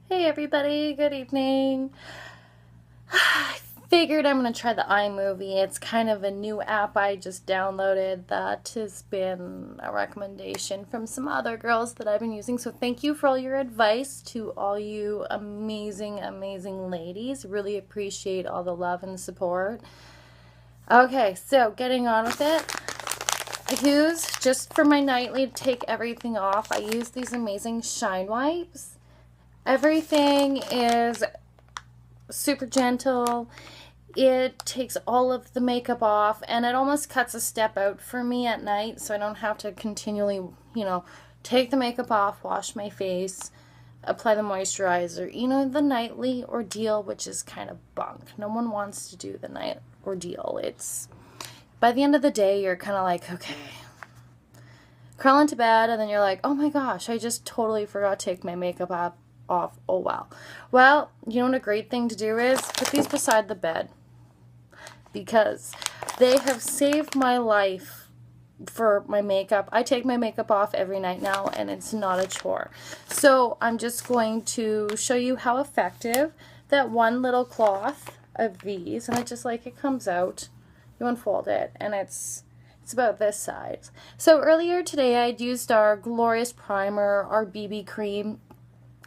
Hey everybody, good evening. I figured I'm going to try the iMovie. It's kind of a new app I just downloaded that has been a recommendation from some other girls that I've been using. So thank you for all your advice to all you amazing, amazing ladies. Really appreciate all the love and support. Okay, so getting on with it. I use, just for my nightly to take everything off, I use these amazing shine wipes. Everything is super gentle. It takes all of the makeup off, and it almost cuts a step out for me at night, so I don't have to continually, take the makeup off, wash my face, apply the moisturizer. The nightly ordeal, which is kind of bunk. No one wants to do the night ordeal. It's, by the end of the day, you're kind of like, okay, crawl into bed, and then you're like, oh my gosh, I just totally forgot to take my makeup off. Oh wow. Well, you know what a great thing to do is? Put these beside the bed, because they have saved my life for my makeup. I take my makeup off every night now, and it's not a chore. So I'm just going to show you how effective that one little cloth of these, and it comes out, you unfold it, and it's about this size. So earlier today I'd used our Glorious Primer, our BB cream,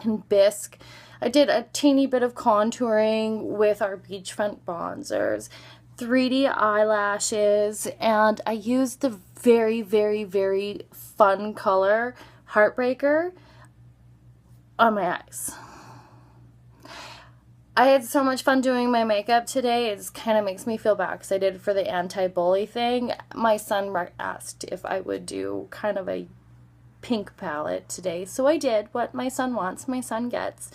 and bisque. I did a teeny bit of contouring with our beachfront bronzers, 3D eyelashes, and I used the very, very, very fun color Heartbreaker on my eyes. I had so much fun doing my makeup today. It kind of makes me feel bad because I did it for the anti-bully thing. My son asked if I would do kind of a pink palette today, so I did. What my son wants, my son gets.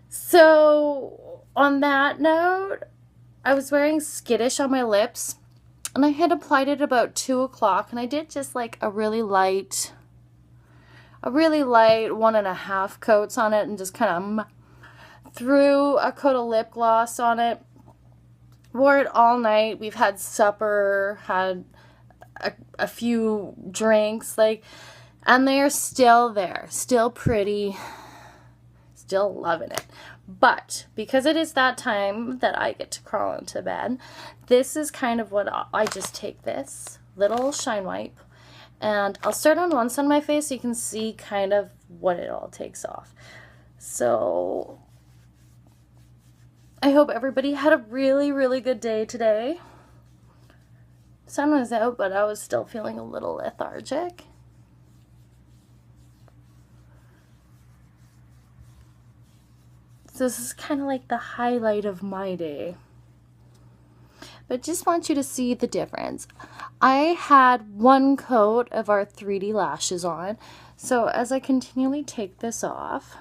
So on that note, I was wearing Skittish on my lips, and I had applied it about 2 o'clock, and I did just like a really light 1.5 coats on it, and just kind of threw a coat of lip gloss on it. Wore it all night. We've had supper, had a few drinks, and they are still there, still pretty, still loving it. But because it is that time that I get to crawl into bed, this is kind of what I just take this little shine wipe, and I'll start on one side of my face so you can see kind of what it all takes off. So I hope everybody had a really, really good day today. Sun was out, but I was still feeling a little lethargic. So this is kind of like the highlight of my day. But just want you to see the difference. I had one coat of our 3D lashes on. So as I continually take this off,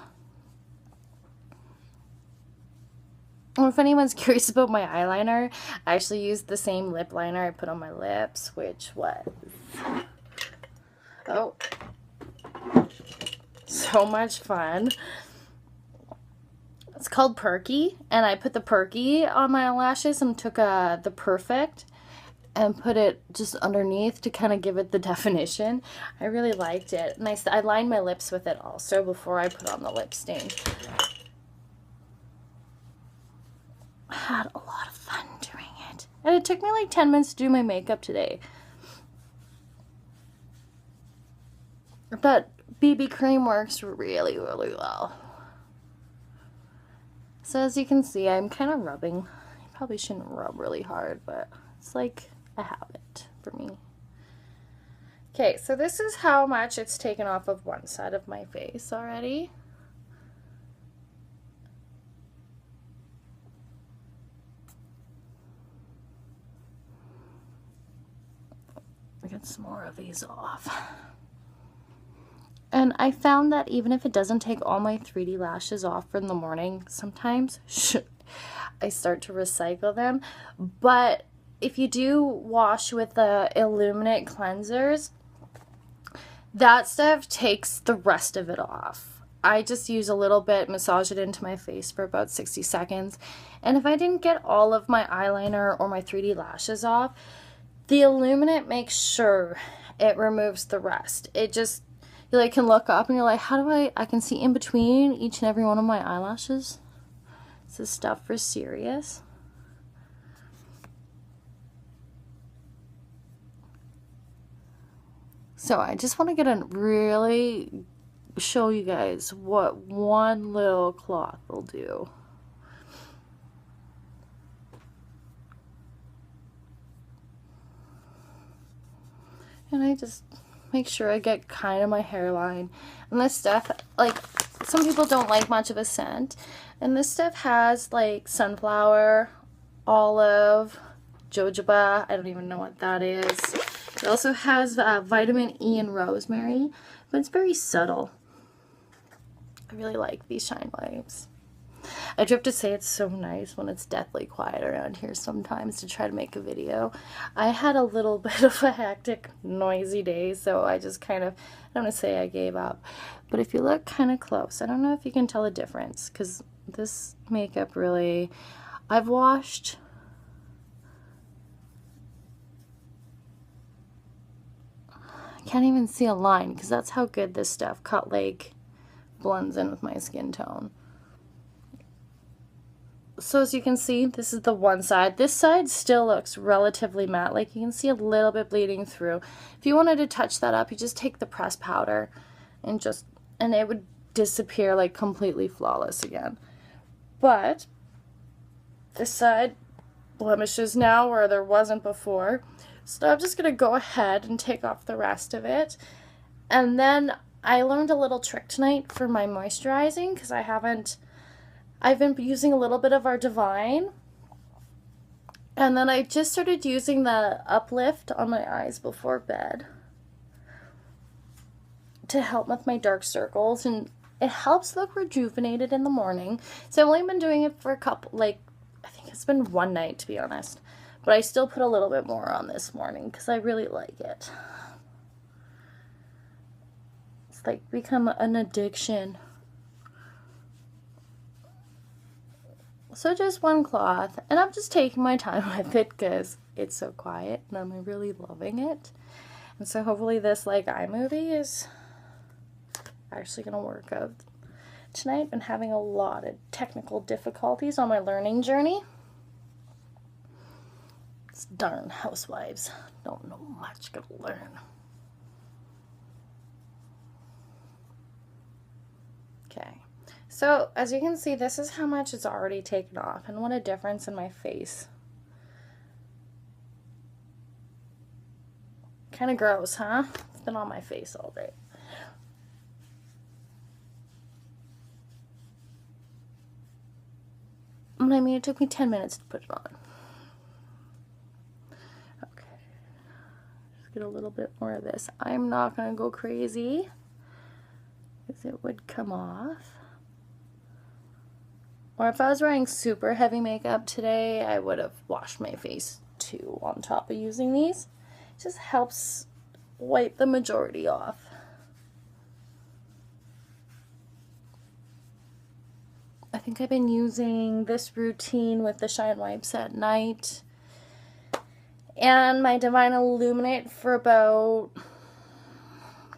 or if anyone's curious about my eyeliner, I actually used the same lip liner I put on my lips, which was, oh, so much fun. It's called Perky, and I put the Perky on my eyelashes and took the Perfect and put it just underneath to kind of give it the definition. I really liked it. And I lined my lips with it also before I put on the lip stain. I had a lot of fun doing it. And it took me like 10 minutes to do my makeup today. But BB cream works really, really well. So as you can see, I'm kind of rubbing. I probably shouldn't rub really hard, but it's like a habit for me. Okay, so this is how much it's taken off of one side of my face already. I'll get some more of these off. And I found that even if it doesn't take all my 3D lashes off in the morning, sometimes I start to recycle them. But if you do wash with the Illuminate cleansers, that stuff takes the rest of it off. I just use a little bit, massage it into my face for about 60 seconds. And if I didn't get all of my eyeliner or my 3D lashes off, the Illuminate makes sure it removes the rest. you like can look up and you're like, how do I can see in between each and every one of my eyelashes. This is stuff for serious. So I just want to get a really show you guys what one little cloth will do. And I just make sure I get kind of my hairline. And this stuff, like, some people don't like much of a scent. And this stuff has, like, sunflower, olive, jojoba. I don't even know what that is. It also has vitamin E and rosemary. But it's very subtle. I really like these shine wipes. I do have to say it's so nice when it's deathly quiet around here sometimes to try to make a video. I had a little bit of a hectic, noisy day, so I just kind of, I don't want to say I gave up. But if you look kind of close, I don't know if you can tell the difference, because this makeup really, I've washed, I can't even see a line, because that's how good this stuff, Cut Lake, blends in with my skin tone. So as you can see, this is the one side. This side still looks relatively matte. Like you can see a little bit bleeding through. If you wanted to touch that up, you just take the pressed powder and it would disappear like completely flawless again. But this side blemishes now where there wasn't before. So I'm just going to go ahead and take off the rest of it. And then I learned a little trick tonight for my moisturizing because I've been using a little bit of our Divine, and then I just started using the Uplift on my eyes before bed to help with my dark circles, and it helps look rejuvenated in the morning. So I've only been doing it for a couple, like, I think it's been one night to be honest, but I still put a little bit more on this morning because I really like it. It's like become an addiction. So just one cloth, and I'm just taking my time with it because it's so quiet and I'm really loving it. And so hopefully this like iMovie is actually going to work out tonight. I've been having a lot of technical difficulties on my learning journey. These darn housewives don't know much to learn. Okay. So, as you can see, this is how much it's already taken off, and what a difference in my face. Kind of gross, huh? It's been on my face all day. I mean, it took me 10 minutes to put it on. Okay. Just get a little bit more of this. I'm not going to go crazy, because it would come off. Or if I was wearing super heavy makeup today, I would have washed my face too on top of using these. It just helps wipe the majority off. I think I've been using this routine with the Shine Wipes at night and my Divine Illuminate for about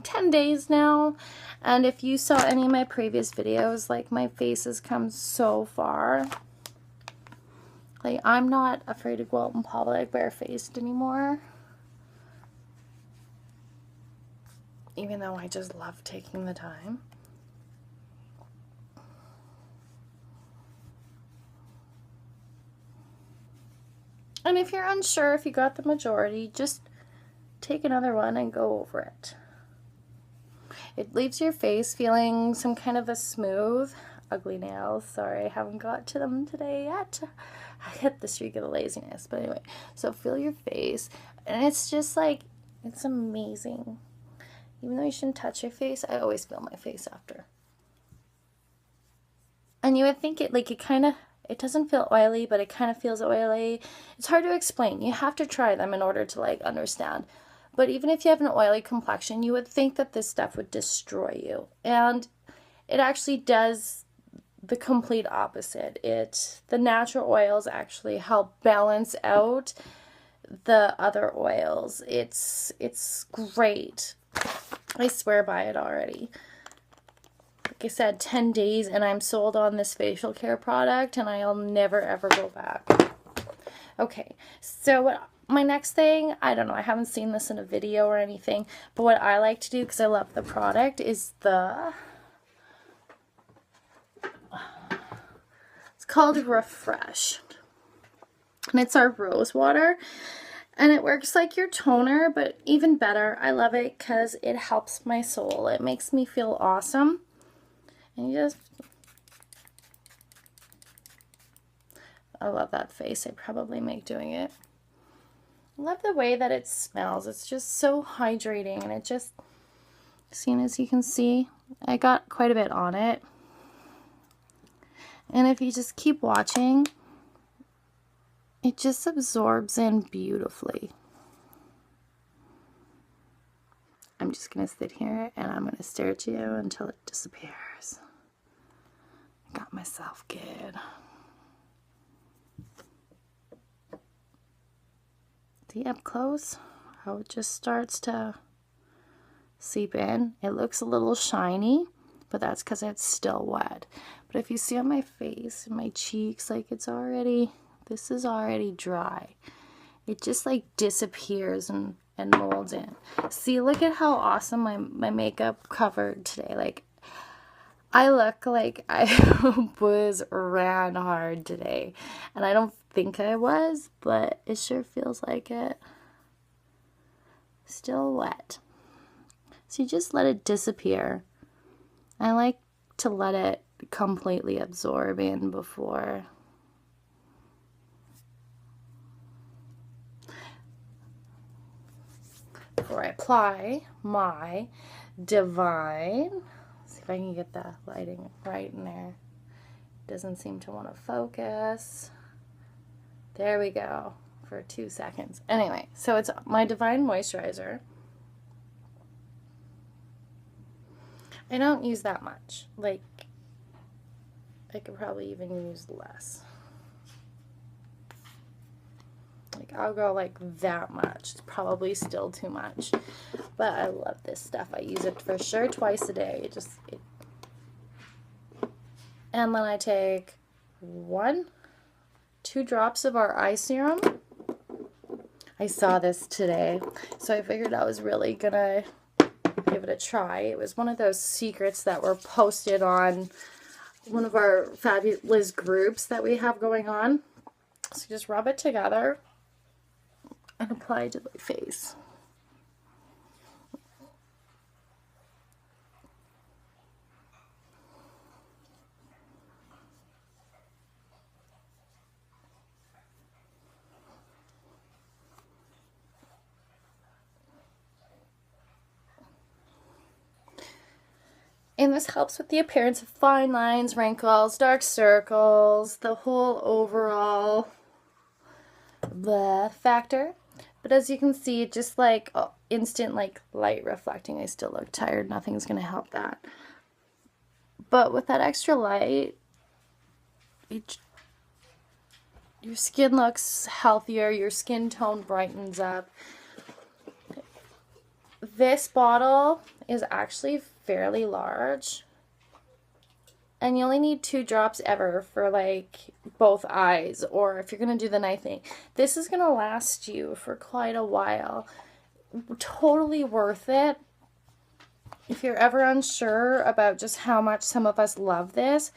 10 days now. And if you saw any of my previous videos, like, my face has come so far. Like, I'm not afraid to go out in public barefaced anymore. Even though I just love taking the time. And if you're unsure if you got the majority, just take another one and go over it. It leaves your face feeling some kind of a smooth, ugly nails. Sorry, I haven't got to them today yet. I hit the streak of the laziness. But anyway, so feel your face. And it's just like, it's amazing. Even though you shouldn't touch your face, I always feel my face after. And you would think it, like, it doesn't feel oily, but it kind of feels oily. It's hard to explain. You have to try them in order to, like, understand. But even if you have an oily complexion, you would think that this stuff would destroy you. And it actually does the complete opposite. The natural oils actually help balance out the other oils. It's great. I swear by it already. Like I said, 10 days and I'm sold on this facial care product and I'll never ever go back. Okay, so my next thing, I don't know, I haven't seen this in a video or anything, but what I like to do, because I love the product, is it's called Refresh. And it's our rose water. And it works like your toner, but even better, I love it because it helps my soul. It makes me feel awesome. And I love that face. I probably make doing it. I love the way that it smells. It's just so hydrating, and it just, seeing as you can see, I got quite a bit on it. And if you just keep watching, it just absorbs in beautifully. I'm just going to sit here and I'm going to stare at you until it disappears. Got myself good. See up close how it just starts to seep in. It looks a little shiny, but that's because it's still wet. But if you see on my face and my cheeks, like this is already dry. It just like disappears and molds in. See, look at how awesome my makeup covered today. Like, I look like I ran hard today. And I don't think I was, but it sure feels like it. Still wet. So you just let it disappear. I like to let it completely absorb in before I apply my Divine. Let's see if I can get the lighting right in there. Doesn't seem to want to focus. There we go, for 2 seconds. Anyway, so it's my Divine Moisturizer. I don't use that much. Like, I could probably even use less. Like, I'll go like that much. It's probably still too much. But I love this stuff. I use it for sure twice a day. And then I take 2 drops of our eye serum. I saw this today, so I figured I was really gonna give it a try. It was one of those secrets that were posted on one of our fabulous groups that we have going on. So just rub it together and apply it to my face. And this helps with the appearance of fine lines, wrinkles, dark circles, the whole overall factor. But as you can see, just like instant like light reflecting. I still look tired. Nothing's going to help that. But with that extra light, your skin looks healthier. Your skin tone brightens up. This bottle is actually fairly large. And you only need 2 drops ever for like both eyes, or if you're going to do the night thing. This is going to last you for quite a while. Totally worth it. If you're ever unsure about just how much some of us love this,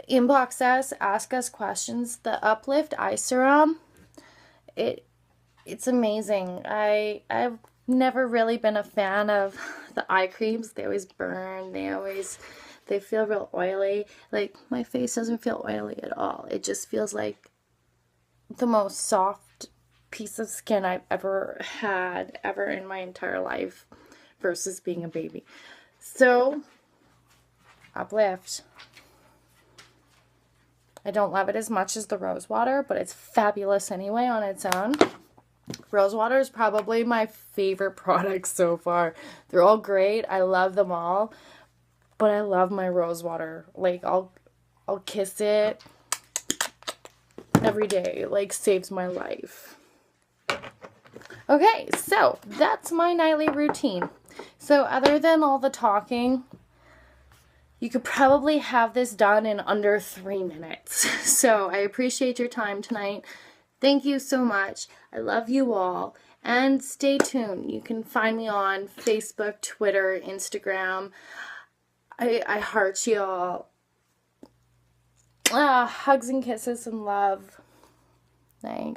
inbox us, ask us questions. The Uplift Eye Serum, it's amazing. I've never really been a fan of the eye creams. They always burn. They feel real oily. Like, my face doesn't feel oily at all. It just feels like the most soft piece of skin I've ever had, ever in my entire life, versus being a baby. So, Uplift. I don't love it as much as the rose water, but it's fabulous anyway on its own. Rose water is probably my favorite product so far. They're all great. I love them all. But I love my rose water. Like, I'll kiss it every day. Like, saves my life. Okay, so that's my nightly routine. So other than all the talking, you could probably have this done in under 3 minutes. So I appreciate your time tonight. Thank you so much. I love you all. And stay tuned. You can find me on Facebook, Twitter, Instagram. I heart you all. Hugs and kisses and love. Night.